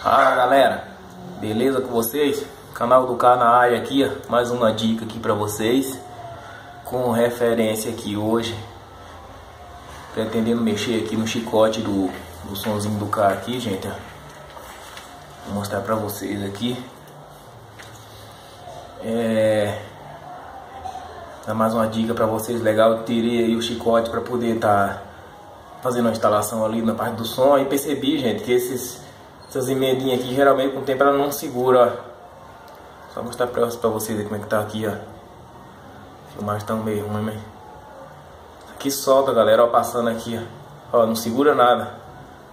Fala galera, beleza com vocês? Canal do K na área aqui, ó. Mais uma dica aqui pra vocês, com referência aqui hoje, pretendendo mexer aqui no chicote do sonzinho do K aqui, gente, ó. Vou mostrar pra vocês aqui. Dá mais uma dica pra vocês legal. Eu tirei aí o chicote pra poder estar fazendo a instalação ali na parte do som, e percebi, gente, que essas emendinhas aqui, geralmente com o tempo ela não segura, ó. Só mostrar pra vocês aí como é que tá aqui, ó. A filmagem tá meio ruim, mas aqui solta, galera, ó, passando aqui, ó, não segura nada.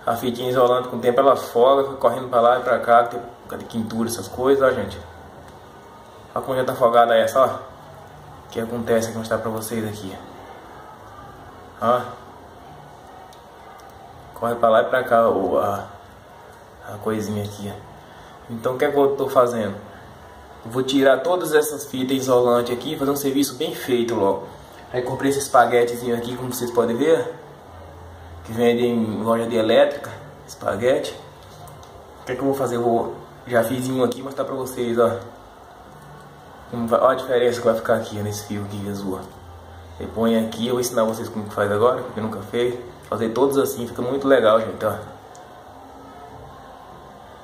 A fitinha isolante, com o tempo ela folga, fica correndo pra lá e pra cá, tem quintura, essas coisas, ó, gente. Olha como já tá folgada essa, ó. O que acontece, vou mostrar pra vocês aqui, ó. Corre pra lá e pra cá, ó, a coisinha aqui, ó. Então o que é que eu tô fazendo? Eu vou tirar todas essas fitas isolantes aqui, fazer um serviço bem feito logo. Aí comprei esse espaguetezinho aqui, como vocês podem ver, que vende em loja de elétrica, espaguete. O que é que eu vou fazer? Já fiz um aqui, mostrar pra vocês, ó. Olha a diferença que vai ficar aqui, ó, nesse fio aqui azul. Você põe aqui, eu vou ensinar vocês como que faz agora, porque nunca fez. Fazer todos assim, fica muito legal, gente, ó.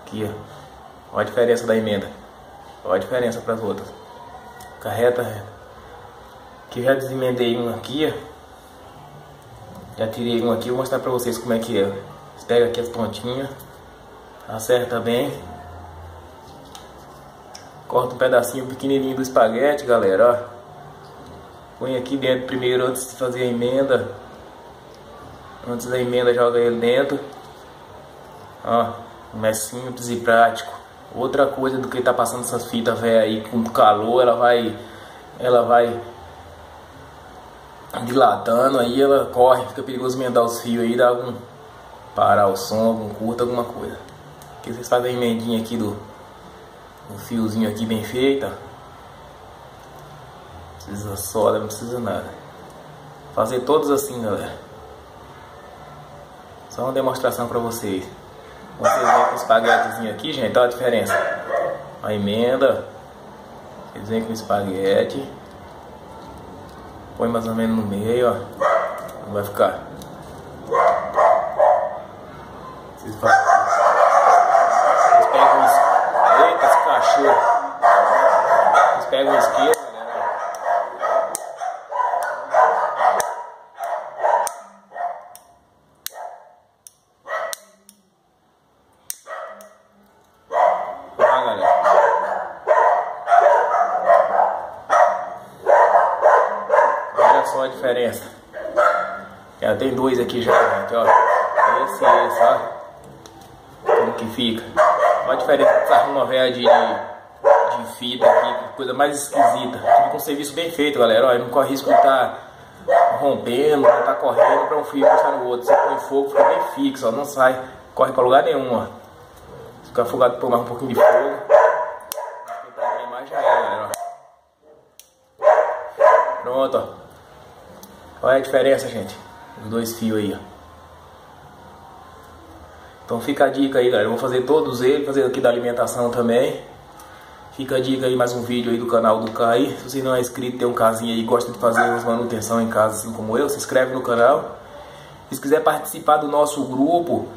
Aqui, ó. Olha a diferença da emenda. Olha a diferença para as outras. Fica reta. Aqui eu já desemendei um aqui, ó. Já tirei um aqui, vou mostrar para vocês como é que é. Você pega aqui as pontinhas, acerta bem. Corta um pedacinho pequenininho do espaguete, galera, ó. Põe aqui dentro primeiro, antes de fazer a emenda. Antes da emenda, joga ele dentro. Ó, mais simples e prático. Outra coisa do que tá passando essas fitas velhas aí com calor, ela vai dilatando, aí ela corre, fica perigoso emendar os fios aí, dá algum parar o som, algum curto, alguma coisa. Aqui vocês fazem a emendinha aqui do fiozinho aqui bem feita. Não precisa solda, não precisa nada. Fazer todos assim, galera. Só uma demonstração pra vocês. Vocês vêm com o espaguetezinho aqui, gente, olha a diferença. A emenda. Vocês vêm com o espaguete. Põe mais ou menos no meio, ó. Não vai ficar. Vocês pegam isso. Eita, esse cachorro. Vocês pegam o isqueiro, galera. Olha só a diferença. Já tem dois aqui já, gente, ó. Esse, ó. Como que fica? Olha a diferença que tá uma velha de fita aqui, coisa mais esquisita. Fica um serviço bem feito, galera. Ó, não corre risco de estar rompendo, não tá correndo para um fio puxar no outro. Você põe fogo, fica bem fixo, ó. Não sai, corre para lugar nenhum, ó. Se ficar afogado por mais um pouquinho de fogo, mais já é, galera, ó. Pronto, ó. Olha a diferença, gente, os dois fios aí, ó. Então fica a dica aí, galera. Eu vou fazer todos eles, fazer aqui da alimentação também. Fica a dica aí, mais um vídeo aí do canal do K aí. Se você não é inscrito, tem um casinho aí, gosta de fazer umas manutenção em casa assim como eu, se inscreve no canal. Se quiser participar do nosso grupo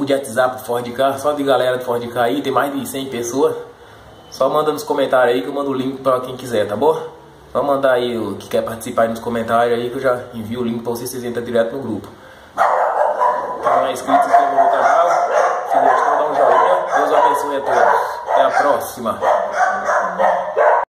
de WhatsApp Ford K, só de galera de Ford K aí, tem mais de 100 pessoas. Só manda nos comentários aí que eu mando o link pra quem quiser, tá bom? Só mandar aí o que quer participar aí nos comentários aí, que eu já envio o link pra vocês entram direto no grupo. Quem não é inscrito, se inscreva no canal. Se gostou, dá um joinha. Deus abençoe a todos. Até a próxima.